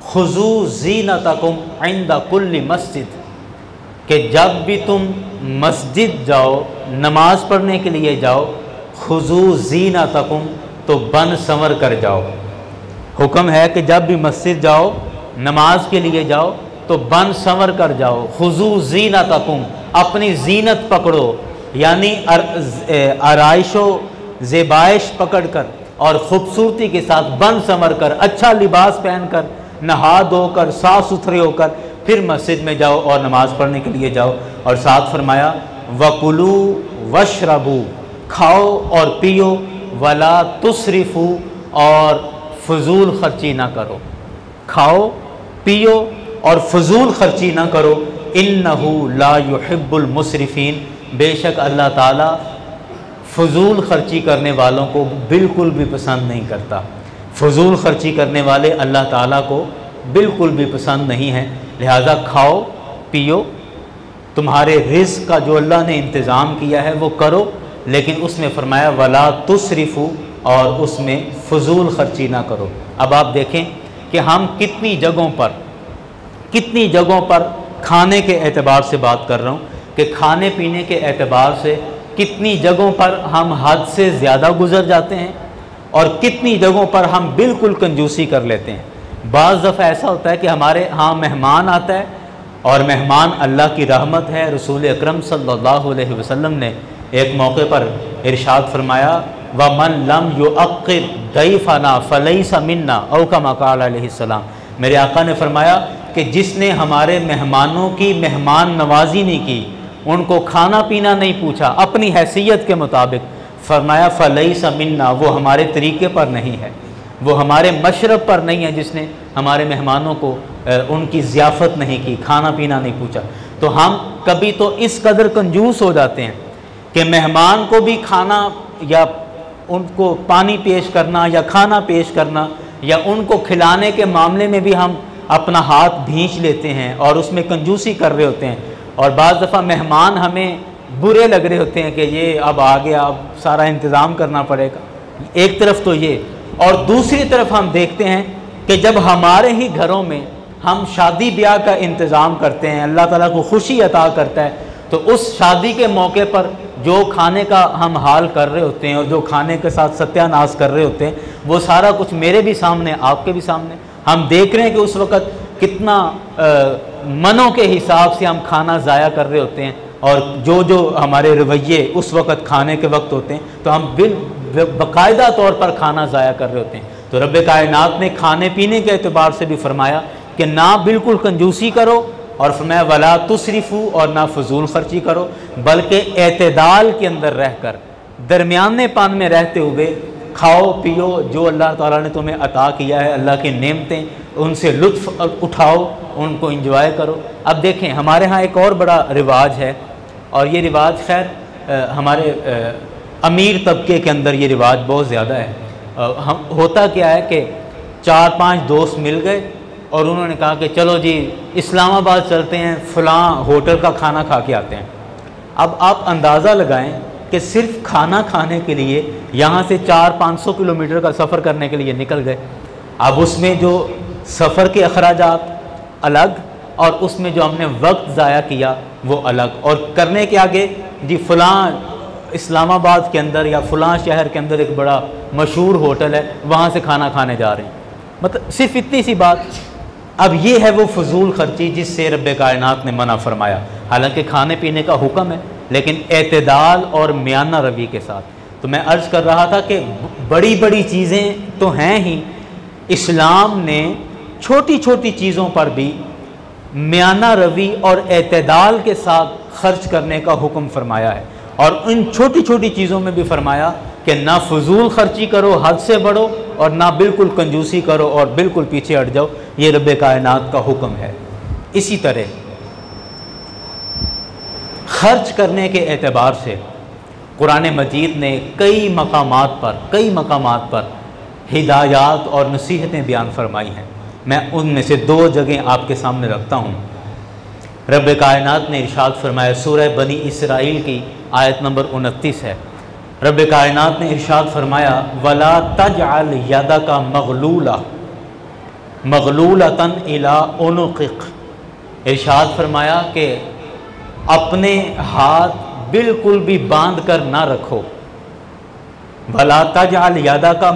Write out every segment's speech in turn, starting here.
खुजू ज़ीनतकुम इंदा कुल्ली मस्जिद, कि जब भी तुम मस्जिद जाओ, नमाज पढ़ने के लिए जाओ, खुजू ज़ीनतकुम, तो बन संवर कर जाओ। हुक्म है कि जब भी मस्जिद जाओ, नमाज के लिए जाओ, तो बन संवर कर जाओ। खुजू ज़ीनतकुम, अपनी जीनत पकड़ो, यानी आराइशो ज़ेबाइश पकड़ कर और ख़ूबसूरती के साथ बन संवर कर, अच्छा लिबास पहन कर, नहा धोकर, साफ़ सुथरे होकर फिर मस्जिद में जाओ और नमाज़ पढ़ने के लिए जाओ। और साथ फरमाया वकुलू वशरबू, खाओ और पियो, वला तुसरिफू, और फजूल खर्ची ना करो। खाओ पियो और फजूल खर्ची ना करो। इन्नहु ला युहिब्बुल मुसरिफीन, बेशक अल्लाह ताला फजूल खर्ची करने वालों को बिल्कुल भी पसंद नहीं करता। फजूल खर्ची करने वाले अल्लाह ताला को बिल्कुल भी पसंद नहीं है। लिहाजा खाओ पियो, तुम्हारे रिज़्क़ का जो अल्लाह ने इंतज़ाम किया है वो करो, लेकिन उसमें फरमाया वला तुसरिफू, और उसमें फजूल खर्ची ना करो। अब आप देखें कि हम कितनी जगहों पर खाने के एतबार से बात कर रहा हूँ कि खाने पीने के एतबार से कितनी जगहों पर हम हद से ज़्यादा गुज़र जाते हैं और कितनी जगहों पर हम बिल्कुल कंजूसी कर लेते हैं। बाज़ दफ़ा ऐसा होता है कि हमारे यहाँ मेहमान आता है और मेहमान अल्लाह की रहमत है। रसूल अकरम सल्लल्लाहु अलैहि वसल्लम ने एक मौके पर इरशाद फरमाया वमन लम युअक्किर दैफना फलैसा मिन्ना औ कमा क़ाल अलैहिस्सलाम। मेरे आका ने फरमाया कि जिसने हमारे मेहमानों की मेहमान नवाजी नहीं की, उनको खाना पीना नहीं पूछा अपनी हैसियत के मुताबिक, फरमाया फलैसा मिन्ना, वो हमारे तरीक़े पर नहीं है, वो हमारे मशरब पर नहीं है, जिसने हमारे मेहमानों को उनकी ज़ियाफ़त नहीं की, खाना पीना नहीं पूछा। तो हम कभी तो इस कदर कंजूस हो जाते हैं कि मेहमान को भी खाना या उनको पानी पेश करना या खाना पेश करना या उनको खिलाने के मामले में भी हम अपना हाथ भींच लेते हैं और उसमें कंजूसी कर रहे होते हैं। और बाज़ दफ़ा मेहमान हमें बुरे लग रहे होते हैं कि ये अब आ गया, अब सारा इंतज़ाम करना पड़ेगा। एक तरफ तो ये, और दूसरी तरफ हम देखते हैं कि जब हमारे ही घरों में हम शादी ब्याह का इंतज़ाम करते हैं, अल्लाह ताला को खुशी अता करता है, तो उस शादी के मौके पर जो खाने का हम हाल कर रहे होते हैं और जो खाने के साथ सत्यानाश कर रहे होते हैं, वो सारा कुछ मेरे भी सामने, आपके भी सामने, हम देख रहे हैं कि उस वक़्त कितना मनों के हिसाब से हम खाना ज़ाया कर रहे होते हैं। और जो हमारे रवैये उस वक़्त खाने के वक्त होते हैं, तो हम बाकायदा तौर पर खाना ज़ाया कर रहे होते हैं। तो रब्बे कायनात ने खाने पीने के एतबार से भी फरमाया कि ना बिल्कुल कंजूसी करो, और फरमाया वला तुसरिफू, और ना फजूल खर्ची करो, बल्कि एतदाल के अंदर रहकर, दरमियानेपन में रहते हुए खाओ पियो, जो अल्लाह ताला ने तुम्हें अता किया है, अल्लाह की नेमतें, उनसे लुत्फ़ उठाओ, उनको इंजॉय करो। अब देखें हमारे यहाँ एक और बड़ा रिवाज है, और ये रिवाज खैर हमारे अमीर तबके के अंदर ये रिवाज बहुत ज़्यादा है। हम होता क्या है कि 4-5 दोस्त मिल गए और उन्होंने कहा कि चलो जी इस्लामाबाद चलते हैं, फ़लाँ होटल का खाना खा के आते हैं। अब आप अंदाज़ा लगाएं कि सिर्फ खाना खाने के लिए यहाँ से 400-500 किलोमीटर का सफ़र करने के लिए निकल गए। अब उसमें जो सफ़र के अखराजात अलग और उसमें जो हमने वक्त ज़ाया किया वो अलग, और करने के आगे जी फ़लाँ इस्लामाबाद के अंदर या फ़लाँ शहर के अंदर एक बड़ा मशहूर होटल है, वहाँ से खाना खाने जा रहे हैं। मतलब सिर्फ इतनी सी बात। अब ये है वो फजूल खर्ची जिससे रब्बे कायनात ने मना फरमाया। हालांकि खाने पीने का हुक्म है, लेकिन एतदाल और मियाना रवी के साथ। तो मैं अर्ज़ कर रहा था कि बड़ी बड़ी चीज़ें तो हैं ही, इस्लाम ने छोटी छोटी चीज़ों पर भी मियाना रवी और एतदाल के साथ खर्च करने का हुक्म फरमाया है। और इन छोटी छोटी चीज़ों में भी फरमाया कि ना फजूल खर्ची करो, हद से बढ़ो, और ना बिल्कुल कंजूसी करो और बिल्कुल पीछे हट जाओ। ये रब्बे कायनात का हुक्म है। इसी तरह खर्च करने के एतबार से कुरान मजीद ने कई मकामात पर हिदायत और नसीहतें बयान फरमाई हैं। मैं उनमें से 2 जगह आपके सामने रखता हूँ। रब्बे कायनात ने इरशाद फरमाया, सूरह बनी इसराइल की आयत नंबर 29 है। रब्बे कायनात ने इरशाद फरमाया, वला तजअल यदका मगलूला, मगलूलतन इला उनुक़िक, इरशाद फरमाया कि अपने हाथ बिल्कुल भी बांध कर ना रखो। वला तजअल यदका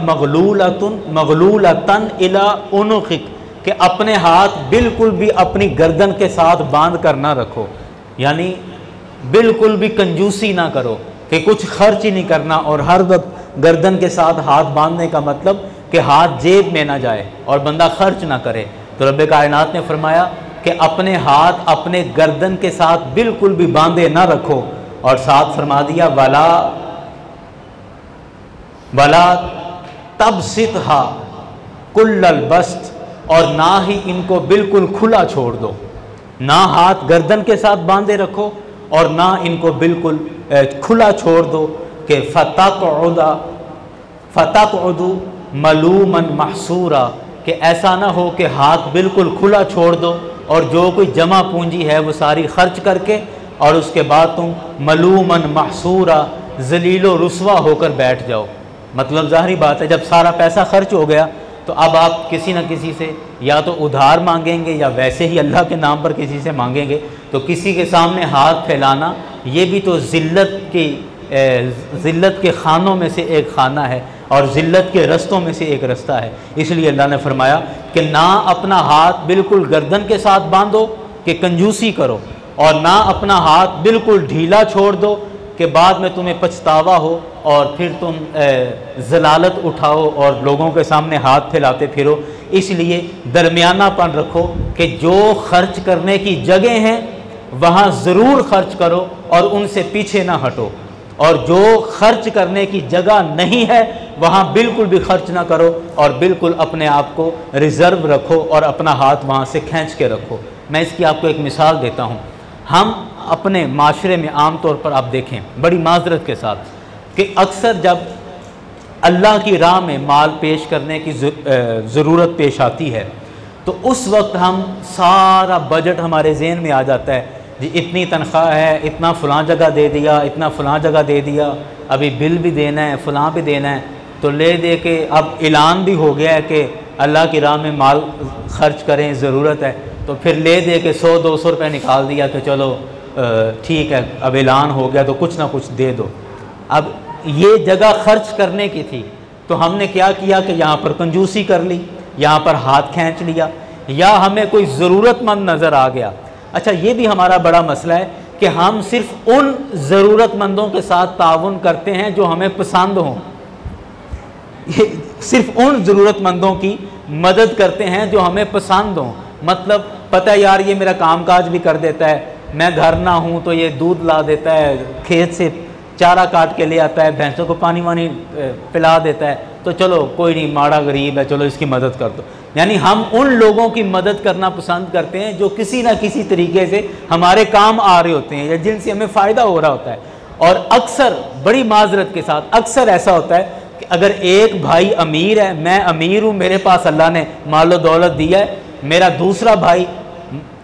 मगलूलतन इला उनुक़िक, कि अपने हाथ बिल्कुल भी अपनी गर्दन के साथ बांध कर ना रखो, यानी बिल्कुल भी कंजूसी ना करो कि कुछ खर्च ही नहीं करना और हर वक्त गर्दन के साथ हाथ बांधने का मतलब कि हाथ जेब में ना जाए और बंदा खर्च ना करे। तो रब्बे कायनात ने फरमाया कि अपने हाथ अपने गर्दन के साथ बिल्कुल भी बांधे ना रखो, और साथ फरमा दिया वला तबसितहा कुल्लल बस्त, और ना ही इनको बिल्कुल खुला छोड़ दो। ना हाथ गर्दन के साथ बांधे रखो और ना इनको बिल्कुल खुला छोड़ दो कि फतक़उदु मलूमन महसूरा, कि ऐसा ना हो कि हाथ बिल्कुल खुला छोड़ दो और जो कोई जमा पूंजी है वो सारी खर्च करके और उसके बाद तुम मलूमन महसूरा ज़लीलो रुस्वा होकर बैठ जाओ। मतलब ज़ाहिरी बात है, जब सारा पैसा खर्च हो गया तो अब आप किसी न किसी से या तो उधार मांगेंगे या वैसे ही अल्लाह के नाम पर किसी से मांगेंगे। तो किसी के सामने हाथ फैलाना ये भी तो ज़िल्लत के खानों में से एक खाना है और ज़िल्लत के रस्तों में से एक रास्ता है। इसलिए अल्लाह ने फरमाया कि ना अपना हाथ बिल्कुल गर्दन के साथ बांधो कि कंजूसी करो, और ना अपना हाथ बिल्कुल ढीला छोड़ दो कि बाद में तुम्हें पछतावा हो और फिर तुम ज़लालत उठाओ और लोगों के सामने हाथ फैलाते फिरो। इसलिए दरमियानापन रखो कि जो खर्च करने की जगह हैं वहाँ ज़रूर खर्च करो और उनसे पीछे ना हटो, और जो खर्च करने की जगह नहीं है वहाँ बिल्कुल भी खर्च ना करो और बिल्कुल अपने आप को रिज़र्व रखो और अपना हाथ वहाँ से खींच के रखो। मैं इसकी आपको एक मिसाल देता हूँ। हम अपने माशरे में आम तौर पर आप देखें बड़ी माजरत के साथ कि अक्सर जब अल्लाह की राह में माल पेश करने की ज़रूरत पेश आती है तो उस वक्त हम सारा बजट हमारे जहन में आ जाता है, जी इतनी तनख्वाह है, इतना फ़लाँ जगह दे दिया, इतना फ़लाँ जगह दे दिया, अभी बिल भी देना है, फ़लाँ भी देना है। तो ले दे के अब ऐलान भी हो गया है कि अल्लाह की राह में माल खर्च करें, ज़रूरत है, तो फिर ले दे के 100-200 रुपये निकाल दिया कि चलो ठीक है अब ऐलान हो गया तो कुछ ना कुछ दे दो। अब ये जगह खर्च करने की थी तो हमने क्या किया कि यहाँ पर कंजूसी कर ली, यहाँ पर हाथ खींच लिया, या हमें कोई ज़रूरतमंद नज़र आ गया। अच्छा, ये भी हमारा बड़ा मसला है कि हम सिर्फ उन ज़रूरतमंदों के साथ ताउन करते हैं जो हमें पसंद हों, सिर्फ उन ज़रूरतमंदों की मदद करते हैं जो हमें पसंद हों। मतलब पता है यार ये मेरा कामकाज भी कर देता है, मैं घर ना हूँ तो ये दूध ला देता है, खेत से चारा काट के ले आता है, भैंसों को पानी वानी पिला देता है, तो चलो कोई नहीं, माड़ा गरीब है, चलो इसकी मदद कर दो। यानी हम उन लोगों की मदद करना पसंद करते हैं जो किसी ना किसी तरीके से हमारे काम आ रहे होते हैं या जिनसे हमें फ़ायदा हो रहा होता है। और अक्सर बड़ी माजरत के साथ अक्सर ऐसा होता है कि अगर एक भाई अमीर है, मैं अमीर हूँ, मेरे पास अल्लाह ने मालो दौलत दिया है, मेरा दूसरा भाई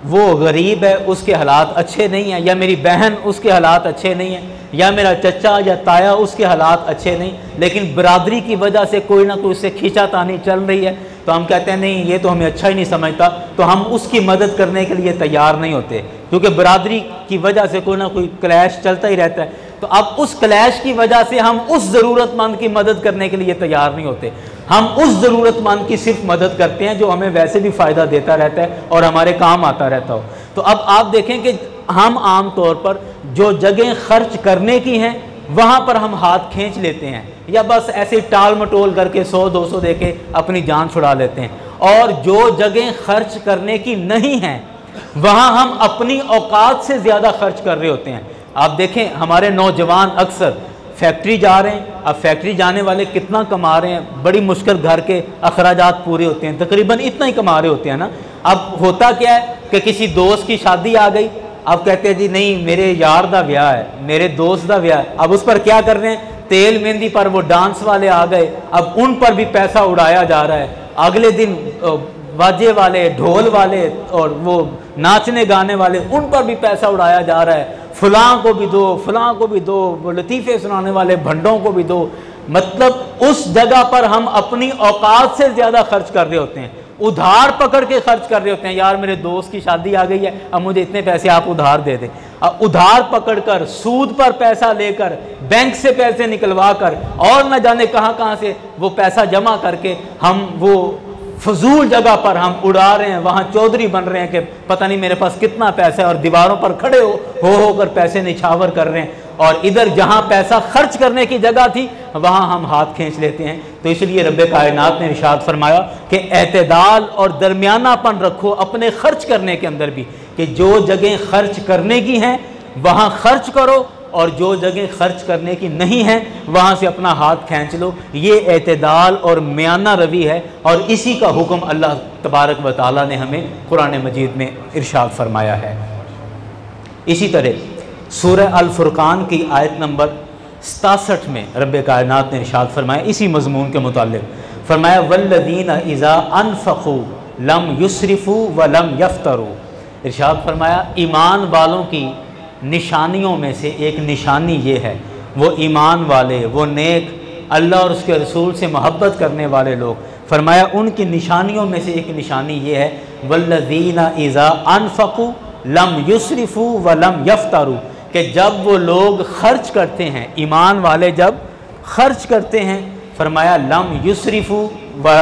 वो गरीब है, उसके हालात अच्छे नहीं हैं, या मेरी बहन उसके हालात अच्छे नहीं हैं, या मेरा चचा या ताया उसके हालात अच्छे नहीं, लेकिन बरादरी की वजह से कोई ना कोई उससे खींचातानी चल रही है, तो हम कहते हैं नहीं ये तो हमें अच्छा ही नहीं समझता, तो हम उसकी मदद करने के लिए तैयार नहीं होते, क्योंकि बरादरी की वजह से कोई ना कोई क्लैश चलता ही रहता है। तो अब उस क्लैश की वजह से हम उस ज़रूरतमंद की मदद करने के लिए तैयार नहीं होते, हम उस ज़रूरतमंद की सिर्फ मदद करते हैं जो हमें वैसे भी फ़ायदा देता रहता है और हमारे काम आता रहता हो। तो अब आप देखें कि हम आम तौर पर जो जगह खर्च करने की हैं वहाँ पर हम हाथ खींच लेते हैं, या बस ऐसे टाल मटोल करके 100-200 दे के अपनी जान छुड़ा लेते हैं, और जो जगह खर्च करने की नहीं है वहाँ हम अपनी औकात से ज़्यादा खर्च कर रहे होते हैं। आप देखें हमारे नौजवान अक्सर फैक्ट्री जा रहे हैं, अब फैक्ट्री जाने वाले कितना कमा रहे हैं, बड़ी मुश्किल घर के अखराजात पूरे होते हैं, तकरीबन इतना ही कमा रहे होते हैं ना। अब होता क्या है कि किसी दोस्त की शादी आ गई, अब कहते हैं जी नहीं मेरे यार दा ब्याह है, मेरे दोस्त दा ब्याह है, अब उस पर क्या कर रहे हैं, तेल मेहंदी पर वो डांस वाले आ गए, अब उन पर भी पैसा उड़ाया जा रहा है। अगले दिन बाजे वाले, ढोल वाले और वो नाचने गाने वाले, उन पर भी पैसा उड़ाया जा रहा है, फलां को भी दो, फलां को भी दो, वो लतीफ़े सुनाने वाले भंडों को भी दो। मतलब उस जगह पर हम अपनी औकात से ज़्यादा खर्च कर रहे होते हैं। उधार पकड़ के खर्च कर रहे होते हैं। यार मेरे दोस्त की शादी आ गई है, अब मुझे इतने पैसे आप उधार दे दें। अब उधार पकड़कर, सूद पर पैसा लेकर, बैंक से पैसे निकलवा कर और न जाने कहाँ कहाँ से वो पैसा जमा करके हम वो फजूल जगह पर हम उड़ा रहे हैं, वहाँ चौधरी बन रहे हैं कि पता नहीं मेरे पास कितना पैसा है, और दीवारों पर खड़े होकर पैसे निछावर कर रहे हैं। और इधर जहाँ पैसा खर्च करने की जगह थी वहाँ हम हाथ खींच लेते हैं। तो इसलिए रब्बे कायनात ने इरशाद फरमाया कि एतदाल और दरमियानापन रखो अपने खर्च करने के अंदर भी, कि जो जगह खर्च करने की हैं वहाँ खर्च करो, और जो जगह खर्च करने की नहीं है वहाँ से अपना हाथ खींच लो। ये एतदाल और मियाना रवी है, और इसी का हुक्म अल्लाह तबारक व तआला ने हमें कुरान मजीद में इरशाद फरमाया है। इसी तरह सूरह अल फुरकान की आयत नंबर 67 में रब्बे कायनात ने इरशाद फरमाया, इसी मजमून के मुतालिक फरमाया, वल्लज़ीना इज़ा अनफ़क़ू लम युस्रिफ़ू व लम यफ़्तरू। इरशाद फरमाया, ईमान वालों की निशानियों में से एक निशानी ये है, वो ईमान वाले, वो नेक अल्लाह और उसके रसूल से मोहब्बत करने वाले लोग, फरमाया उनकी निशानियों में से एक निशानी ये है, वल्लज़ीना इज़ा अनफ़क़ू लम युस्रिफ़ू व लम यफ़्तरू, कि जब वो लोग खर्च करते हैं, ईमान वाले जब खर्च करते हैं, फरमाया लम युस्रिफ़ू व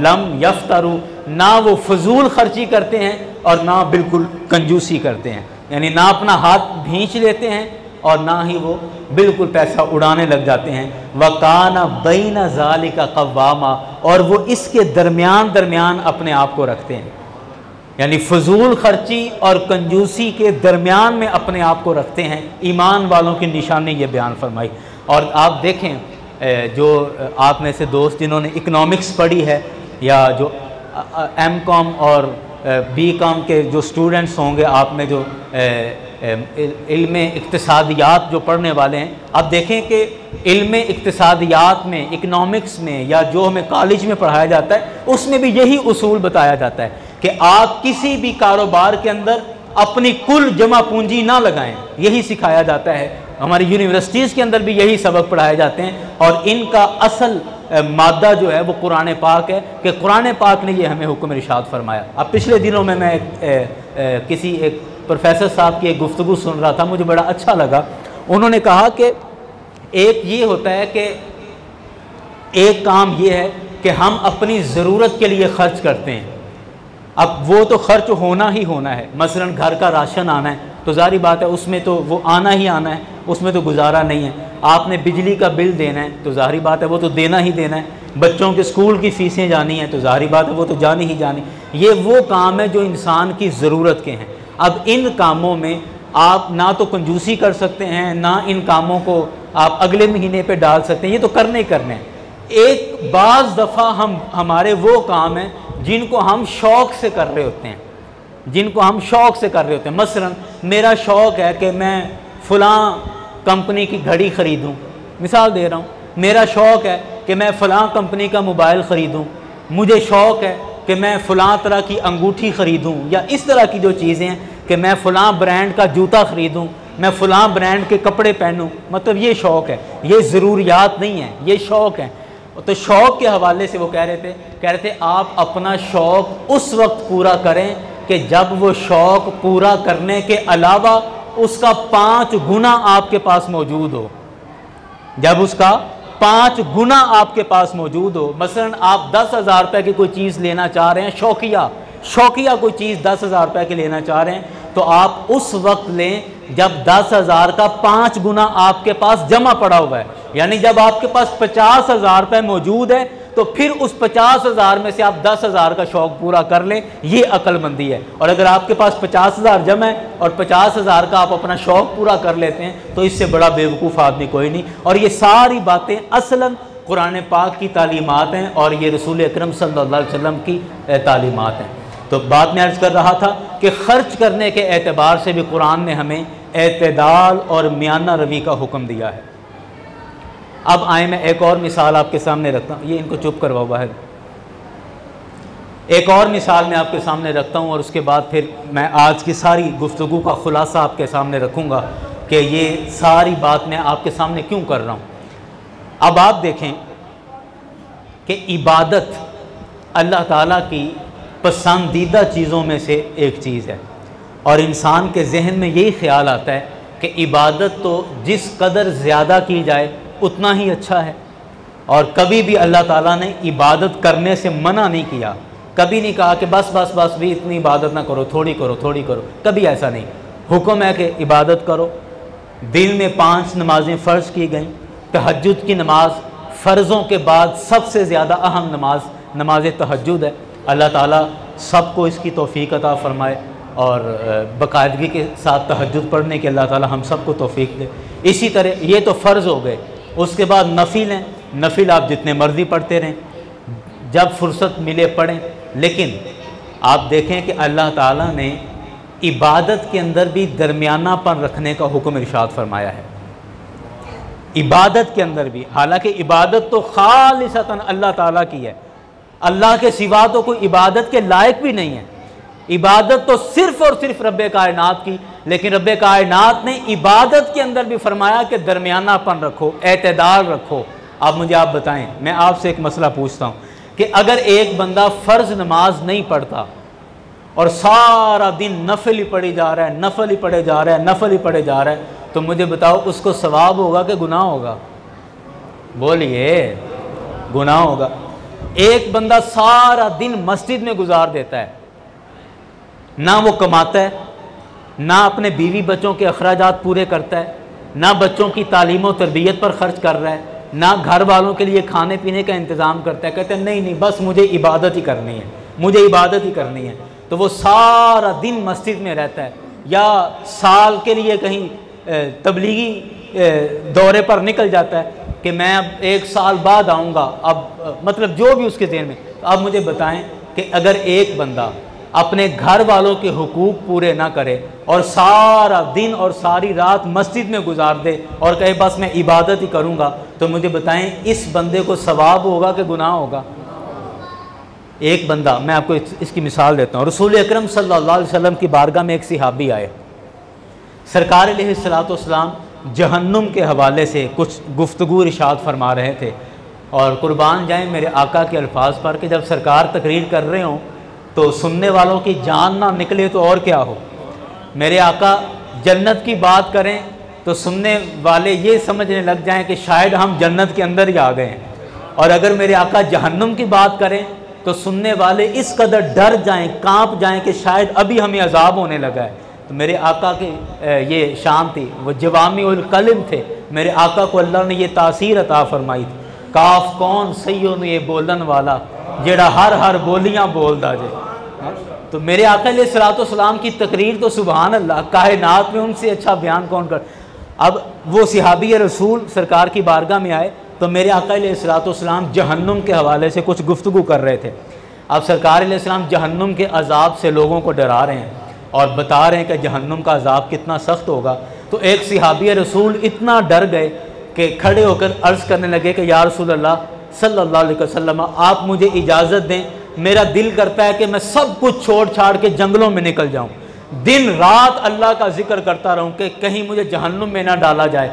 लम यफ़्तरू, ना वो फजूल खर्ची करते हैं और ना बिल्कुल कंजूसी करते हैं, यानी ना अपना हाथ भींच लेते हैं और ना ही वो बिल्कुल पैसा उड़ाने लग जाते हैं। वकाना बैन ज़ालिका क़व्वामा, और वो इसके दरमियान दरमियान अपने आप को रखते हैं, यानी फजूल खर्ची और कंजूसी के दरमियान में अपने आप को रखते हैं। ईमान वालों की निशानी ये बयान फरमाई। और आप देखें, जो आप में से दोस्त जिन्होंने इकनॉमिक्स पढ़ी है, या जो एम.कॉम और बी.कॉम के जो स्टूडेंट्स होंगे, आप में जो इल्म इक्तिसादियात जो पढ़ने वाले हैं, आप देखें कि इल्म इक्तिसादियात में, इकनॉमिक्स में, या जो हमें कॉलेज में पढ़ाया जाता है, उसमें भी यही उसूल बताया जाता है कि आप किसी भी कारोबार के अंदर अपनी कुल जमा पूंजी ना लगाएं। यही सिखाया जाता है, हमारी यूनिवर्सिटीज़ के अंदर भी यही सबक पढ़ाए जाते हैं। और इनका असल मादा जो है वो कुरान पाक है, कि कुरान पाक ने ये हमें हुक्म इरशाद फरमाया। अब पिछले दिनों में मैं किसी एक प्रोफेसर साहब की एक गुफ्तगू सुन रहा था, मुझे बड़ा अच्छा लगा। उन्होंने कहा कि एक ये होता है कि एक काम ये है कि हम अपनी ज़रूरत के लिए ख़र्च करते हैं, अब वो तो खर्च होना ही होना है। मसलन घर का राशन आना है तो जारी बात है उसमें तो वो आना ही आना है, उसमें तो गुजारा नहीं है। आपने बिजली का बिल देना है तो जारी बात है वो तो देना ही देना है। बच्चों के स्कूल की फ़ीसें जानी हैं तो जारी बात है वो तो जानी ही जानी। ये वो काम है जो इंसान की ज़रूरत के हैं। अब इन कामों में आप ना तो कंजूसी कर सकते हैं, ना इन कामों को आप अगले महीने पे डाल सकते हैं, ये तो करने ही करने हैं। एक बाज़ दफ़ा हमारे वो काम हैं जिनको हम शौक़ से कर रहे होते हैं, जिनको हम शौक़ से कर रहे होते हैं। मसलन मेरा शौक़ है कि मैं फ़लाँ कंपनी की घड़ी ख़रीदूँ, मिसाल दे रहा हूँ। मेरा शौक़ है कि मैं फ़लाँ कंपनी का मोबाइल ख़रीदूँ, मुझे शौक़ है कि मैं फ़लाँ तरह की अंगूठी ख़रीदूँ, या इस तरह की जो चीज़ें हैं कि मैं फ़लाँ ब्रांड का जूता ख़रीदूँ, मैं फ़लाँ ब्रांड के कपड़े पहनूँ। मतलब ये शौक़ है, ये ज़रूरियात नहीं है, ये शौक़ है। तो शौक़ के हवाले से वो कह रहे थे आप अपना शौक़ उस वक्त पूरा करें कि जब वो शौक़ पूरा करने के अलावा उसका 5 गुना आपके पास मौजूद हो, जब उसका 5 गुना आपके पास मौजूद हो। मसलन आप 10,000 रुपये की कोई चीज़ लेना चाह रहे हैं, शौकिया कोई चीज़ 10,000 रुपये की लेना चाह रहे हैं, तो आप उस वक्त लें जब 10,000 का 5 गुना आपके पास जमा पड़ा हुआ है। यानी जब आपके पास 50,000 रुपये मौजूद है तो फिर उस 50,000 में से आप 10,000 का शौक़ पूरा कर लें, ये अक्लमंदी है। और अगर आपके पास 50,000 जमा है और 50,000 का आप अपना शौक़ पूरा कर लेते हैं तो इससे बड़ा बेवकूफ़ आदमी कोई नहीं। और ये सारी बातें असलन कुरान पाक की तालीमात हैं और ये रसूल अकरम सल्लल्लाहु अलैहि वसल्लम की तालीमात हैं। तो बात में अर्ज़ कर रहा था कि ख़र्च करने के एतबार से भी कुरान ने हमें एतदाल और मियाना रवी का हुक्म दिया है। अब आए मैं एक और मिसाल आपके सामने रखता हूँ, ये इनको चुप करवाओ बाहर। एक और मिसाल मैं आपके सामने रखता हूँ और उसके बाद फिर मैं आज की सारी गुफ्तगू का खुलासा आपके सामने रखूँगा कि ये सारी बात मैं आपके सामने क्यों कर रहा हूँ। अब आप देखें कि इबादत अल्लाह ताला की पसंदीदा चीज़ों में से एक चीज़ है। और इंसान के जहन में यही ख्याल आता है कि इबादत तो जिस कदर ज़्यादा की जाए उतना ही अच्छा है। और कभी भी अल्लाह ताला ने इबादत करने से मना नहीं किया, कभी नहीं कहा कि बस बस बस भी इतनी इबादत ना करो, थोड़ी करो थोड़ी करो, कभी ऐसा नहीं। हुक्म है कि इबादत करो। दिन में 5 नमाजें फ़र्ज़ की गई। तहज्जुद की नमाज फ़र्ज़ों के बाद सबसे ज़्यादा अहम नमाज तहज्जुद है। अल्लाह ताला सबको इसकी तौफ़ीक अता फ़रमाए और बाकायदगी के साथ तहज्जुद पढ़ने की अल्लाह ताला हम सबको तौफ़ीक दे। इसी तरह ये तो फ़र्ज़ हो गए। उसके बाद नफिल हैं, नफिल आप जितने मर्ज़ी पढ़ते रहें, जब फुर्सत मिले पढ़ें। लेकिन आप देखें कि अल्लाह ताला ने इबादत के अंदर भी दरमियानापन रखने का हुक्म इरशाद फरमाया है। इबादत के अंदर भी, हालांकि इबादत तो खालिसतन अल्लाह ताला की है, अल्लाह के सिवा तो कोई इबादत के लायक भी नहीं है। इबादत तो सिर्फ़ और सिर्फ रब्बे कायनात की, लेकिन रब्बे कायनात ने इबादत के अंदर भी फरमाया कि दरमियानापन रखो, एतदाल रखो। अब मुझे आप बताएं, मैं आपसे एक मसला पूछता हूँ कि अगर एक बंदा फ़र्ज़ नमाज नहीं पढ़ता और सारा दिन नफल ही पढ़ी जा रहा है, नफल ही पढ़े जा रहा है, नफल ही पढ़े जा रहा है, तो मुझे बताओ उसको सवाब होगा कि गुनाह होगा? बोलिए, गुनाह होगा। एक बंदा सारा दिन मस्जिद में गुजार देता है, ना वो कमाता है, ना अपने बीवी बच्चों के अखराजात पूरे करता है, ना बच्चों की तालीम और तरबियत पर खर्च कर रहा है, ना घर वालों के लिए खाने पीने का इंतज़ाम करता है। कहते हैं नहीं नहीं बस मुझे इबादत ही करनी है, मुझे इबादत ही करनी है। तो वो सारा दिन मस्जिद में रहता है या साल के लिए कहीं तबलीगी दौरे पर निकल जाता है कि मैं अब 1 साल बाद आऊँगा, अब मतलब जो भी उसके ज़हन में। तो अब मुझे बताएं कि अगर एक बंदा अपने घर वालों के हुकूक पूरे ना करे और सारा दिन और सारी रात मस्जिद में गुजार दे और कहे बस मैं इबादत ही करूँगा, तो मुझे बताएं इस बंदे को सवाब होगा कि गुनाह होगा? एक बंदा, मैं आपको इसकी मिसाल देता हूँ। रसूल अकरम सल्लल्लाहु अलैहि वसल्लम की बारगाह में एक सहाबी आए। सरकार अलैहिस्सलाम जहन्नुम के हवाले से कुछ गुफ्तगू इरशाद फरमा रहे थे, और कुर्बान जाएँ मेरे आका के अल्फाज पर कि जब सरकार तकरीर कर रहे हों तो सुनने वालों की जान ना निकले तो और क्या हो। मेरे आका जन्नत की बात करें तो सुनने वाले ये समझने लग जाएं कि शायद हम जन्नत के अंदर ही आ गए हैं, और अगर मेरे आका जहन्नुम की बात करें तो सुनने वाले इस कदर डर जाएं, कांप जाएं कि शायद अभी हमें अजाब होने लगा है। तो मेरे आका की ये शान थी, वो जवामी उल कलिम थे। मेरे आका को अल्लाह ने ये तासीर अता फरमाई थी, काफ कौन सही ने ये बोलन वाला जेड़ा हर हर बोलियाँ बोलदा जे। तो मेरे आका अलैहिस्सलाम की तकरीर तो सुभान अल्लाह, कायनात में उनसे अच्छा बयान कौन कर। अब वो सहाबी रसूल सरकार की बारगाह में आए तो मेरे आका अलैहिस्सलाम जहन्नुम के हवाले से कुछ गुफ्तगू कर रहे थे। अब सरकार अलैहिस्सलाम जहन्नुम के अजाब से लोगों को डरा रहे हैं और बता रहे हैं कि जहन्नुम का अजाब कितना सख्त होगा। तो एक सहाबी रसूल इतना डर गए कि खड़े होकर अर्ज़ करने लगे कि या रसूल अल्लाह सल्लल्लाहु अलैहि वसल्लम, आप मुझे इजाज़त दें, मेरा दिल करता है कि मैं सब कुछ छोड़ छाड़ के जंगलों में निकल जाऊं, दिन रात अल्लाह का जिक्र करता रहूं कि कहीं मुझे जहन्नुम में ना डाला जाए,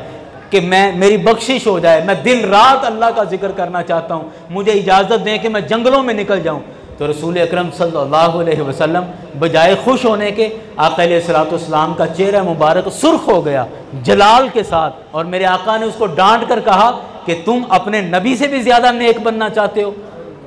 कि मेरी बख्शिश हो जाए। मैं दिन रात अल्लाह का जिक्र करना चाहता हूं, मुझे इजाज़त दें कि मैं जंगलों में निकल जाऊं। तो रसूल अकरम सल्लल्लाहु अलैहि वसल्लम बजाय खुश होने के आका अलैहिस्सलाम का चेहरा मुबारक सुर्ख हो गया जलाल के साथ, और मेरे आका ने उसको डांट कर कहा कि तुम अपने नबी से भी ज़्यादा नेक बनना चाहते हो?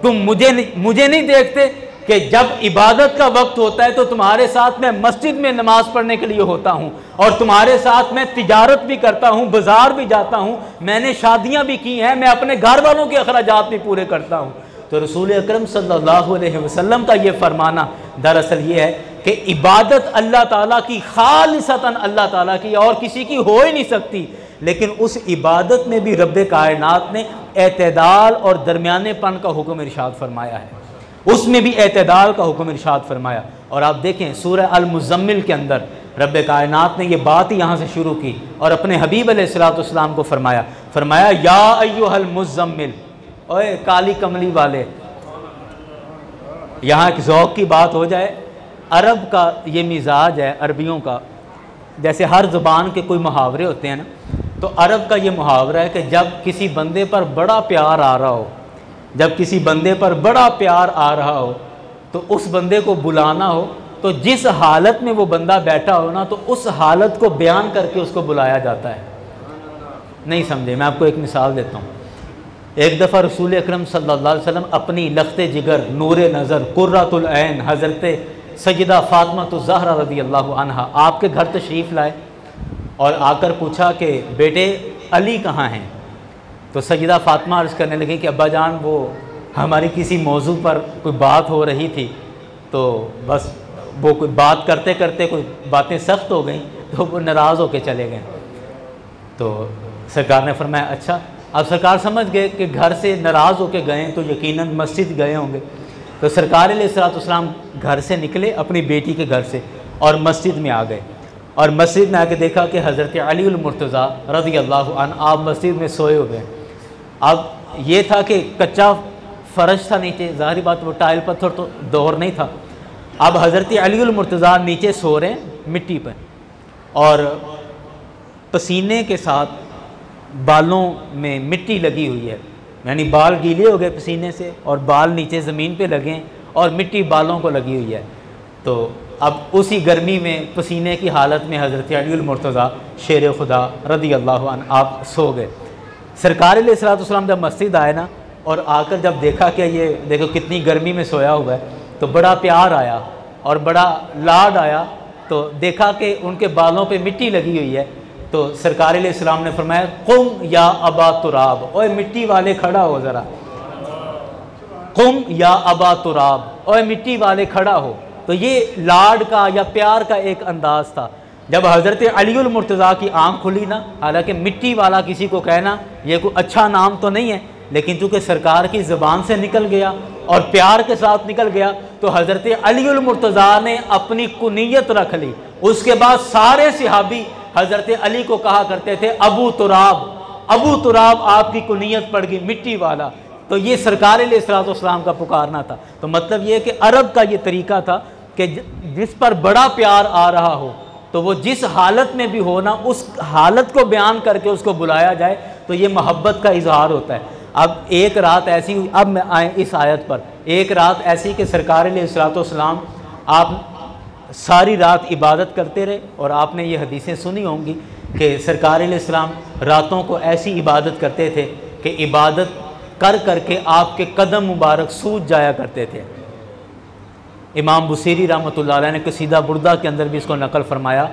तुम मुझे नहीं देखते कि जब इबादत का वक्त होता है तो तुम्हारे साथ मैं मस्जिद में नमाज पढ़ने के लिए होता हूँ, और तुम्हारे साथ मैं तिजारत भी करता हूँ, बाजार भी जाता हूँ, मैंने शादियाँ भी की हैं, मैं अपने घर वालों के अखराजात भी पूरे करता हूँ। तो रसूल अकरम सल्लल्लाहु अलैहि वसल्लम का ये फरमाना दरअसल ये है कि इबादत अल्लाह ताला की, खालिसतन अल्लाह ताला की, और किसी की हो ही नहीं सकती। लेकिन उस इबादत में भी रब्बे कायनात ने एतदाल और दरमियानेपन का हुक्म इरशाद फरमाया है, उसमें भी एतदाल का हुक्म इरशाद फरमाया। और आप देखें सूरह अल मुज़म्मिल के अंदर रब्बे कायनात ने ये बात ही यहाँ से शुरू की और अपने हबीब अलैहिस्सलाम को फरमाया या अय्युहल मुज़म्मिल, ओए काली कमली वाले। यहाँ एक ज़ौक़ की बात हो जाए, अरब का ये मिजाज है, अरबियों का, जैसे हर ज़ुबान के कोई मुहावरे होते हैं ना, तो अरब का ये मुहावरा है कि जब किसी बंदे पर बड़ा प्यार आ रहा हो, जब किसी बंदे पर बड़ा प्यार आ रहा हो तो उस बंदे को बुलाना हो तो जिस हालत में वो बंदा बैठा हो ना, तो उस हालत को बयान करके उसको बुलाया जाता है। नहीं समझे? मैं आपको एक मिसाल देता हूँ। एक दफ़ा रसूल अकरम सल्लल्लाहु अलैहि वसल्लम अपनी लख्ते जिगर, नूर नज़र, कुर्रतुल ऐन हज़रत सय्यदा फ़ातिमा ज़हरा रज़ी अल्लाह अन्हा आपके घर तशरीफ़ लाए और आकर पूछा कि बेटे अली कहाँ हैं? तो सय्यदा फ़ातिमा अर्ज़ करने लगी कि अब्बा जान, वो हमारी किसी मौजू पर कोई बात हो रही थी, तो बस वो कोई बात करते करते कोई बातें सख्त हो गई तो वो नाराज़ होकर चले गए। तो सरकार ने फरमाया अच्छा। अब सरकार समझ गए कि घर से नाराज़ होकर गए तो यकीनन मस्जिद गए होंगे। तो सरकार अलैहिस्सलाम घर से निकले अपनी बेटी के घर से और मस्जिद में आ गए, और मस्जिद में आके देखा कि हज़रत अली उल मुर्तज़ा रज़ी अल्लाह अन्हु आप मस्जिद में सोए हुए हैं। अब ये था कि कच्चा फ़र्श था नीचे, ज़ाहिर बात वो टाइल पत्थर तो दौर नहीं था। अब हज़रत अली उल मुर्तज़ा नीचे सो रहे हैं मिट्टी पर, और पसीने के साथ बालों में मिट्टी लगी हुई है, यानी बाल गीले हो गए पसीने से और बाल नीचे ज़मीन पे लगे और मिट्टी बालों को लगी हुई है। तो अब उसी गर्मी में पसीने की हालत में हज़रत अली उल मुर्तज़ा शेर खुदा रज़ी अल्लाह अन्हु आप सो गए। सरकार अलैहिस्सलाम जब मस्जिद आए ना और आकर जब देखा कि ये देखो कितनी गर्मी में सोया हुआ है, तो बड़ा प्यार आया और बड़ा लाड आया। तो देखा कि उनके बालों पे मिट्टी लगी हुई है, तो सरकार अलैहिस्सलाम ने फरमाया कुम या अबा तुराब, ओए मिट्टी वाले खड़ा हो ज़रा, कुम या अबा तुराब, ओए मिट्टी वाले खड़ा हो। तो ये लाड का या प्यार का एक अंदाज़ था। जब हज़रत अली उल मुर्तज़ा की आँख खुली ना, हालांकि मिट्टी वाला किसी को कहना ये कोई अच्छा नाम तो नहीं है, लेकिन चूँकि सरकार की ज़बान से निकल गया और प्यार के साथ निकल गया, तो हज़रत अली उल मुर्तज़ा ने अपनी कुनियत रख ली। उसके बाद सारे सहाबी हज़रत अली को कहा करते थे अबू तुराब, अबू तुराब आपकी कुनियत पड़ गई मिट्टी वाला। तो ये सरकार अलैहिस्सलाम का पुकारना था। तो मतलब ये कि अरब का ये तरीका था कि जिस पर बड़ा प्यार आ रहा हो तो वो जिस हालत में भी हो ना, उस हालत को बयान करके उसको बुलाया जाए, तो ये मोहब्बत का इजहार होता है। अब एक रात ऐसी, अब मैं आए इस आयत पर, एक रात ऐसी कि सरकार अलैहिस्सलाम आप सारी रात इबादत करते रहे, और आपने ये हदीसें सुनी होंगी कि सरकार अलैहिस्सलाम रातों को ऐसी इबादत करते थे कि इबादत कर करके आपके कदम मुबारक सूज जाया करते थे। इमाम बुसीरी रहमतुल्लाह अलैह ने कसीदा बुर्दा के अंदर भी इसको नकल फरमाया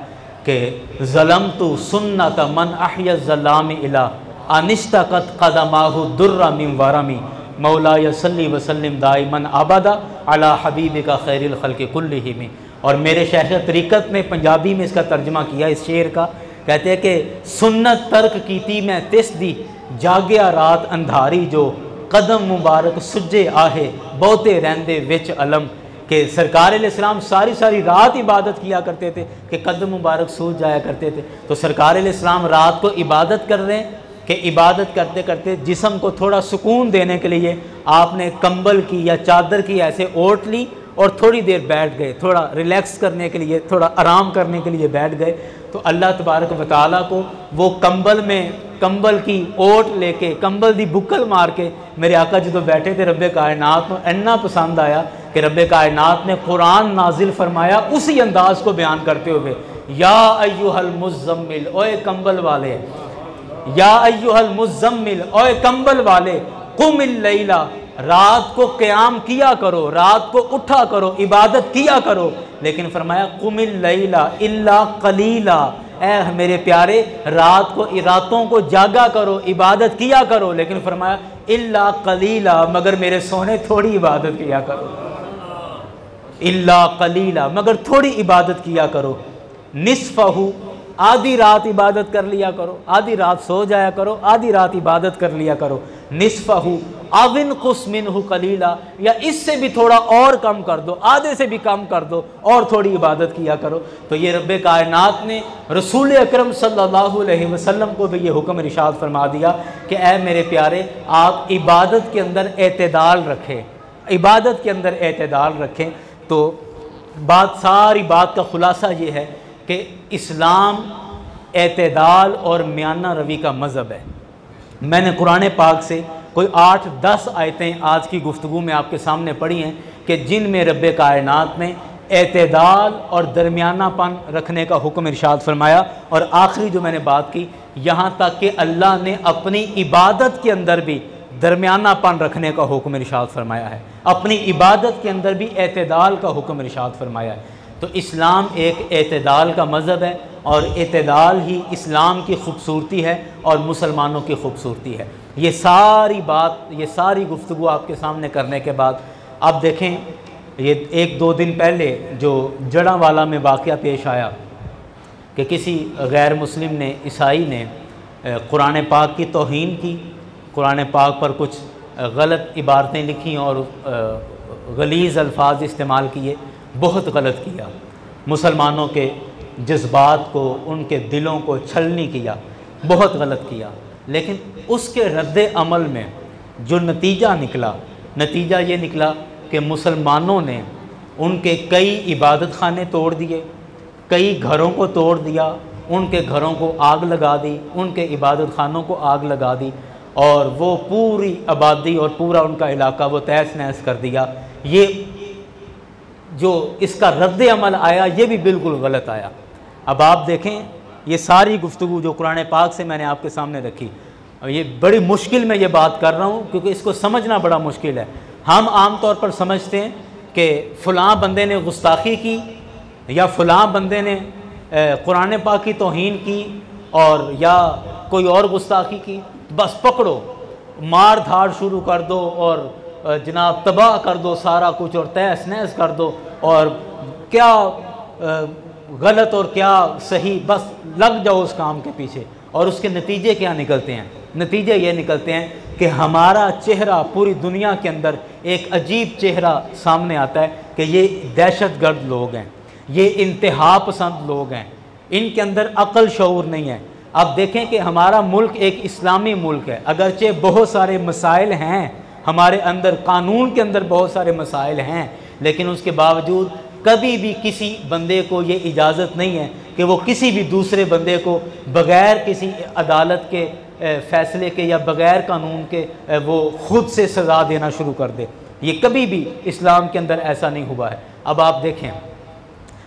कि ज़लम तु सुन्नत मन अहया ज़लामी इला अनिस्तक़त क़दमाहु दुर्रा मिन वरमी मौला यसल्ली वसल्लिम दाइमन अबदा अला हबीबिका खैरिल खल्क़ि कुल्लिहिम। और मेरे शेख तरीक़त ने पंजाबी में इसका तर्जमा किया इस शेर का, कहते हैं कि सुन्नत तर्क की थी मैं तिस दी जागया रात अंधारी जो कदम मुबारक सुजे आहे बहुते रहंदे विच अलम। कि सरकार अलैहिस्सलाम सारी सारी रात इबादत किया करते थे कि कदम मुबारक सूझ जाया करते थे। तो सरकार अलैहिस्सलाम रात को इबादत कर रहे हैं कि इबादत करते करते जिस्म को थोड़ा सुकून देने के लिए आपने कंबल की या चादर की ऐसे ओट ली और थोड़ी देर बैठ गए, थोड़ा रिलैक्स करने के लिए, थोड़ा आराम करने के लिए बैठ गए। तो अल्लाह तबारक व तआला को वो कंबल की ओट लेके, कंबल दी बुक्कल मार के मेरे आका जो बैठे थे रब्बे कायनात को इन्ना पसंद आया कि रब्बे कायनात ने कुरान नाजिल फरमाया उसी अंदाज को बयान करते हुए, या अय्युहल मुज़्ज़म्मिल, ओए कंबल वाले, या अय्युहल मुज़्ज़म्मिल, ओए कंबल वाले, कुमिल लैला, रात को क़याम किया करो, रात को उठा करो, इबादत किया करो। लेकिन फरमाया कुमिल लैला इल्ला कलीला, ऐ मेरे प्यारे रातों को जागा करो, इबादत किया करो, लेकिन फरमाया इल्ला कलीला, मगर मेरे सोने थोड़ी इबादत किया करो, इल्ला कलीला, मगर थोड़ी इबादत किया करो, निस्फहु, आधी रात इबादत कर लिया करो, आधी रात सो जाया करो, आधी रात इबादत कर लिया करो, निस्फहु अविन कुस मिनहु कलीला, या इससे भी थोड़ा और कम कर दो, आधे से भी कम कर दो और थोड़ी इबादत किया करो। तो ये रब्बे कायनात ने रसूल अकरम सल्लल्लाहु अलैहि वसल्लम को भी ये हुक्म इरशाद फरमा दिया कि ऐ मेरे प्यारे, आप इबादत के अंदर एतदाल रखें, इबादत के अंदर एतदाल रखें। तो सारी बात का खुलासा ये है कि इस्लाम एतदाल और मियाना रवी का मज़हब है। मैंने कुरान पाक से कोई 8-10 आयतें आज की गुफ्तगू में आपके सामने पढ़ी हैं, कि जिन में रब कायनात ने एतदाल और दरमियानापन रखने का हुक्म इरशाद फरमाया। और आखिरी जो मैंने बात की, यहाँ तक कि अल्लाह ने अपनी इबादत के अंदर भी दरमियानापन रखने का हुक्म इरशाद फरमाया है, अपनी इबादत के अंदर भी एतदाल का हुक्म इरशाद फरमाया है। तो इस्लाम एक एतदाल का मज़हब है और एतदाल ही इस्लाम की खूबसूरती है और मुसलमानों की खूबसूरती है। ये सारी बात, ये सारी गुफ्तगू आपके सामने करने के बाद आप देखें, ये 1-2 दिन पहले जो जड़ांवाला में वाक़या पेश आया कि किसी गैर मुस्लिम ने, ईसाई ने कुरान पाक की तौहीन की, कुरान पाक पर कुछ गलत इबारतें लिखी और गलीज़ अल्फाज इस्तेमाल किए, बहुत गलत किया, मुसलमानों के जज्बात को, उनके दिलों को छलनी किया, बहुत गलत किया। लेकिन उसके रद्द अमल में जो नतीजा निकला, नतीजा ये निकला कि मुसलमानों ने उनके कई इबादत खाने तोड़ दिए, कई घरों को तोड़ दिया, उनके घरों को आग लगा दी, उनके इबादत खानों को आग लगा दी और वो पूरी आबादी और पूरा उनका इलाका वो तहस नहस कर दिया। ये जो इसका रद्द अमल आया ये भी बिल्कुल गलत आया। अब आप देखें, ये सारी गुफ्तगू जो कुरान पाक से मैंने आपके सामने रखी, ये बड़ी मुश्किल में ये बात कर रहा हूँ क्योंकि इसको समझना बड़ा मुश्किल है। हम आम तौर पर समझते हैं कि फ़लाँ बंदे ने गुस्ताखी की या फ़लाँ बंदे ने कुरान पाक की तौहीन की और या कोई और गुस्ताखी की, बस पकड़ो, मार धाड़ शुरू कर दो और जनाब तबाह कर दो सारा कुछ और तहस नहस कर दो और क्या गलत और क्या सही, बस लग जाओ उस काम के पीछे। और उसके नतीजे क्या निकलते हैं? नतीजे ये निकलते हैं कि हमारा चेहरा पूरी दुनिया के अंदर एक अजीब चेहरा सामने आता है कि ये दहशतगर्द लोग हैं, ये इंतहा पसंद लोग हैं, इनके अंदर अक्ल शऊर नहीं है। अब देखें कि हमारा मुल्क एक इस्लामी मुल्क है, अगरचे बहुत सारे मसाइल हैं हमारे अंदर, कानून के अंदर बहुत सारे मसाइल हैं, लेकिन उसके बावजूद कभी भी किसी बंदे को ये इजाज़त नहीं है कि वो किसी भी दूसरे बंदे को बग़ैर किसी अदालत के फ़ैसले के या बग़ैर कानून के वो ख़ुद से सज़ा देना शुरू कर दे। ये कभी भी इस्लाम के अंदर ऐसा नहीं हुआ है। अब आप देखें,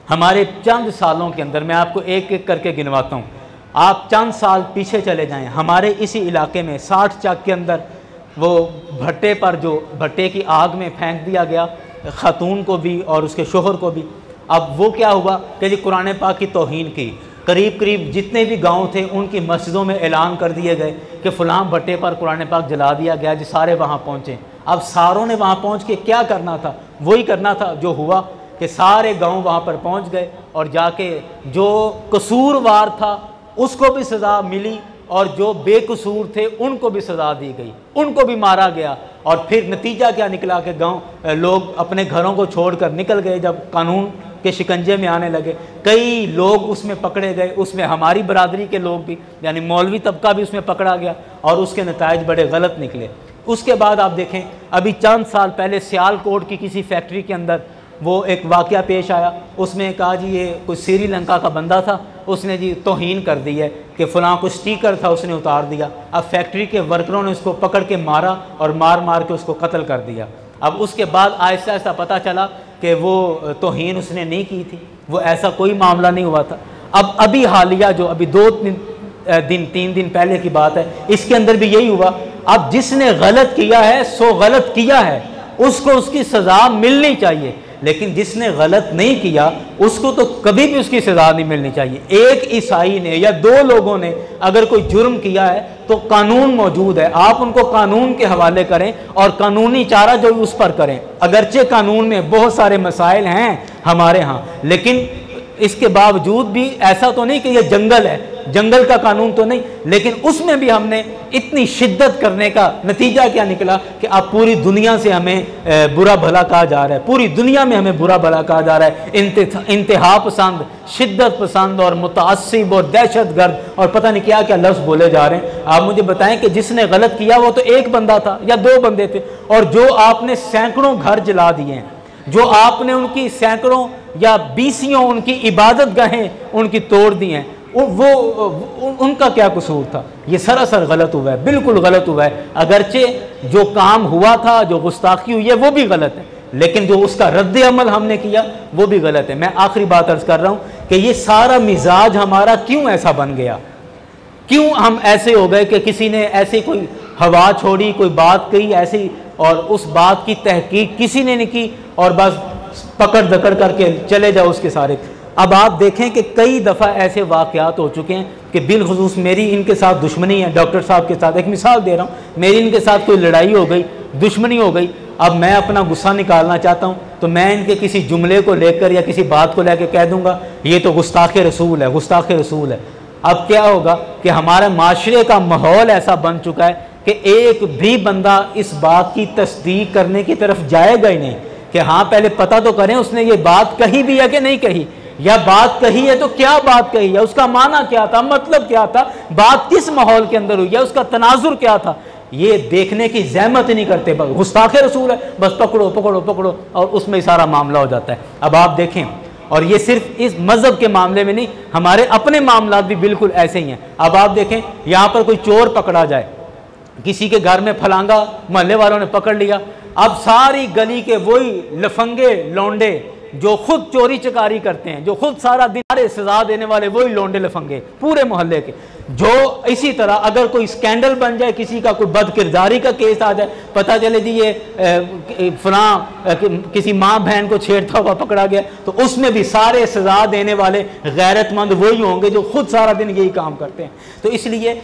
हमारे चंद सालों के अंदर, मैं आपको एक एक करके गिनवाता हूँ, आप चंद साल पीछे चले जाएं, हमारे इसी इलाके में 60 चक के अंदर वो भट्टे पर जो भट्टे की आग में फेंक दिया गया ख़ातून को भी और उसके शोहर को भी। अब वो क्या हुआ कि जी कुरान पाक की तौहीन की, करीब करीब जितने भी गांव थे उनकी मस्जिदों में ऐलान कर दिए गए कि फ़लाँ भट्टे पर कुरान पाक जला दिया गया, जी सारे वहाँ पहुँचे। अब सारों ने वहाँ पहुँच के क्या करना था? वही करना था जो हुआ कि सारे गाँव वहाँ पर पहुँच गए और जाके जो कसूरवार था उसको भी सज़ा मिली और जो बेकसूर थे उनको भी सज़ा दी गई, उनको भी मारा गया। और फिर नतीजा क्या निकला कि गांव लोग अपने घरों को छोड़कर निकल गए जब कानून के शिकंजे में आने लगे। कई लोग उसमें पकड़े गए, उसमें हमारी बरादरी के लोग भी, यानी मौलवी तबका भी उसमें पकड़ा गया और उसके नताइज बड़े गलत निकले। उसके बाद आप देखें, अभी चंद साल पहले सियालकोट की किसी फैक्ट्री के अंदर वो एक वाक़या पेश आया, उसमें कहा जी ये कोई श्रीलंका का बंदा था, उसने जी तौहीन कर दी है कि फ़लाँ को स्टिकर था उसने उतार दिया। अब फैक्ट्री के वर्करों ने उसको पकड़ के मारा और मार मार के उसको कत्ल कर दिया। अब उसके बाद आहिस्ता आहिस्ता पता चला कि वो तौहीन उसने नहीं की थी, वो ऐसा कोई मामला नहीं हुआ था। अब अभी हालिया जो अभी 2-3 दिन पहले की बात है, इसके अंदर भी यही हुआ। अब जिसने गलत किया है सो गलत किया है, उसको उसकी सज़ा मिलनी चाहिए, लेकिन जिसने गलत नहीं किया उसको तो कभी भी उसकी सज़ा नहीं मिलनी चाहिए। एक ईसाई ने या 2 लोगों ने अगर कोई जुर्म किया है तो कानून मौजूद है, आप उनको कानून के हवाले करें और कानूनी चारा जो उस पर करें। अगरचे कानून में बहुत सारे मसाइल हैं हमारे यहाँ, लेकिन इसके बावजूद भी ऐसा तो नहीं कि ये जंगल है, जंगल का कानून तो नहीं, लेकिन उसमें भी हमने इतनी शिद्दत करने का नतीजा क्या निकला कि अब पूरी दुनिया से हमें बुरा भला कहा जा रहा है, पूरी दुनिया में हमें बुरा भला कहा जा रहा है। इंतहा पसंद, शिद्दत पसंद और मुतअस्सिब और दहशतगर्द और पता नहीं क्या क्या लफ्ज़ बोले जा रहे हैं। आप मुझे बताएं कि जिसने गलत किया वो तो एक बंदा था या 2 बंदे थे, और जो आपने सैकड़ों घर जला दिए हैं, जो आपने उनकी सैकड़ों या बीसियों उनकी इबादत गाहें उनकी तोड़ दी हैं, वो उनका क्या कसूर था? ये सरासर गलत हुआ है, बिल्कुल गलत हुआ है। अगरचे जो काम हुआ था, जो गुस्ताखी हुई है वो भी गलत है, लेकिन जो उसका रद्द अमल हमने किया वो भी गलत है। मैं आखिरी बात अर्ज कर रहा हूँ कि ये सारा मिजाज हमारा क्यों ऐसा बन गया, क्यों हम ऐसे हो गए कि किसी ने ऐसी कोई हवा छोड़ी, कोई बात कही ऐसी, और उस बात की तहकीक किसी ने नहीं की और बस पकड़ दकड़ करके चले जाओ उसके सारे। अब आप देखें कि कई दफ़ा ऐसे वाक़यात हो चुके हैं कि बिलखुसूस मेरी इनके साथ दुश्मनी है, डॉक्टर साहब के साथ, एक मिसाल दे रहा हूँ, मेरी इनके साथ कोई लड़ाई हो गई, दुश्मनी हो गई, अब मैं अपना गुस्सा निकालना चाहता हूँ तो मैं इनके किसी जुमले को लेकर या किसी बात को लेकर कह दूँगा ये तो गुस्ताख़ रसूल है, गुस्ताख़ रसूल है। अब क्या होगा कि हमारे माशरे का माहौल ऐसा बन चुका है कि एक भी बंदा इस बात की तस्दीक करने की तरफ जाएगा ही नहीं कि हाँ पहले पता तो करें उसने ये बात कही भी है कि नहीं कही, या बात कही है तो क्या बात कही है, उसका माना क्या था, मतलब क्या था, बात किस माहौल के अंदर हुई है, उसका तनाजुर क्या था, ये देखने की जहमत ही नहीं करते। बस गुस्ताख रसूल है, बस पकड़ो पकड़ो पकड़ो और उसमें ही सारा मामला हो जाता है। अब आप देखें, और ये सिर्फ इस मज़हब के मामले में नहीं, हमारे अपने मामलात भी बिल्कुल ऐसे ही हैं। अब आप देखें, यहाँ पर कोई चोर पकड़ा जाए, किसी के घर में फलांगा मोहल्ले वालों ने पकड़ लिया, अब सारी गली के वही लफंगे लौंडे जो खुद चोरी चकारी करते हैं, जो खुद सारा दिन सजा देने वाले, वही लौंडे लफंगे पूरे मोहल्ले के, जो इसी तरह अगर कोई स्कैंडल बन जाए, किसी का कोई बदकिरदारी का केस आ जाए, पता चले जी ये फलां किसी माँ बहन को छेड़ता हुआ पकड़ा गया, तो उसमें भी सारे सजा देने वाले गैरतमंद वही होंगे जो खुद सारा दिन यही काम करते हैं। तो इसलिए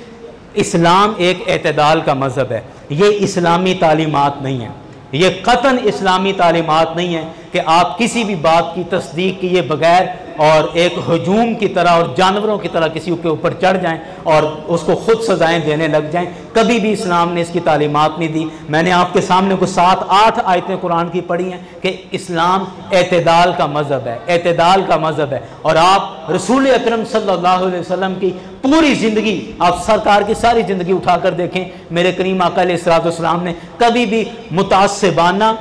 इस्लाम एक एतदाल का मज़हब है, ये इस्लामी तालीमात नहीं है, ये कतन इस्लामी तालीमात नहीं है कि आप किसी भी बात की तस्दीक किए बगैर और एक हजूम की तरह और जानवरों की तरह किसी के ऊपर चढ़ जाएं और उसको खुद सजाएं देने लग जाएं। कभी भी इस्लाम ने इसकी तालीमात नहीं दी। मैंने आपके सामने कुछ 7-8 आयतें कुरान की पढ़ी हैं कि इस्लाम एतदाल का मज़हब है, एतदाल का मज़हब है। और आप रसूल अकरम सल्लल्लाहु अलैहि वसल्लम की पूरी ज़िंदगी, आप सरकार की सारी ज़िंदगी उठाकर देखें, मेरे करीम आका अलैहिस्सलाम ने कभी भी मुतासिबाना,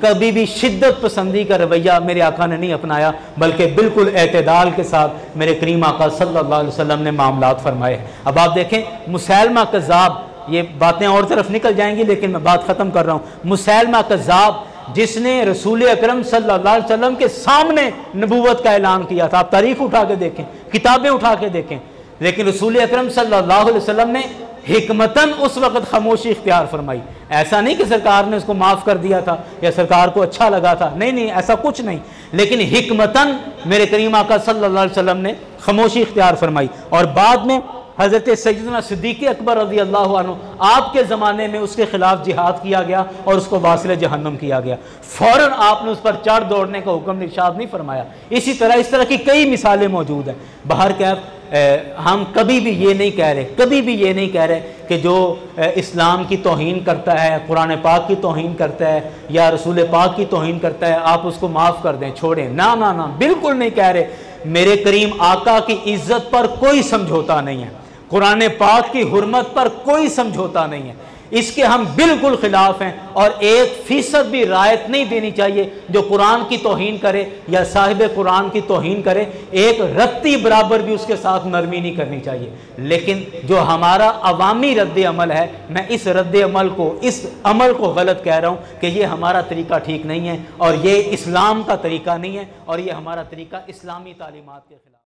कभी भी शिद्दत पसंदी का रवैया मेरे आका ने नहीं अपनाया, बल्कि बिल्कुल एतदाल के साथ मेरे करीम आका सल्लल्लाहु अलैहि वसल्लम ने मामलात फरमाए हैं। अब आप देखें, मुसैलमा कज़्ज़ाब, ये बातें और तरफ निकल जाएंगी लेकिन मैं बात ख़त्म कर रहा हूँ। मुसैलमा कज़्ज़ाब जिसने रसूल अकरम सल्लल्लाहु अलैहि वसल्लम के सामने नबूवत का ऐलान किया था, आप तारीख उठा के देखें, किताबें उठा के देखें, लेकिन रसूल अकरम सल्लल्लाहु अलैहि वसल्लम ने हिकमतन उस वक़्त खामोशी इख्तियार फरमाई। ऐसा नहीं कि सरकार ने उसको माफ़ कर दिया था या सरकार को अच्छा लगा था, नहीं नहीं, ऐसा कुछ नहीं, लेकिन हिकमतन मेरे करीम आका सल्लल्लाहु अलैहि वसल्लम ने खामोशी इख्तियार फरमाई। और बाद में हज़रत सैयदना सिद्दीक़ अकबर रज़ियल्लाहु अन्हु, आपके ज़माने में उसके ख़िलाफ़ जिहाद किया गया और उसको वासिल जहन्नम किया गया, फ़ौरन आपने उस पर चढ़ दौड़ने का हुक्म इरशाद नहीं फरमाया। इसी तरह इस तरह की कई मिसालें मौजूद हैं। बाहर कैफ हम कभी भी ये नहीं कह रहे, कभी भी ये नहीं कह रहे कि जो इस्लाम की तौहीन करता है, कुरान पाक की तौहीन करता है या रसूल पाक की तौहीन करता है, आप उसको माफ़ कर दें, छोड़ें, ना ना ना, बिल्कुल नहीं कह रहे। मेरे करीम आका की इज़्ज़त पर कोई समझौता नहीं है, कुरान पाक की हुर्मत पर कोई समझौता नहीं है, इसके हम बिल्कुल खिलाफ हैं। और 1% भी रायत नहीं देनी चाहिए जो कुरान की तौहीन करे या साहिब कुरान की तौहीन करे, एक रत्ती बराबर भी उसके साथ नरमी नहीं करनी चाहिए। लेकिन जो हमारा अवामी रद्द अमल है, मैं इस रद्द अमल को, इस अमल को गलत कह रहा हूँ कि ये हमारा तरीका ठीक नहीं है और ये इस्लाम का तरीका नहीं है और ये हमारा तरीका इस्लामी तालीमात के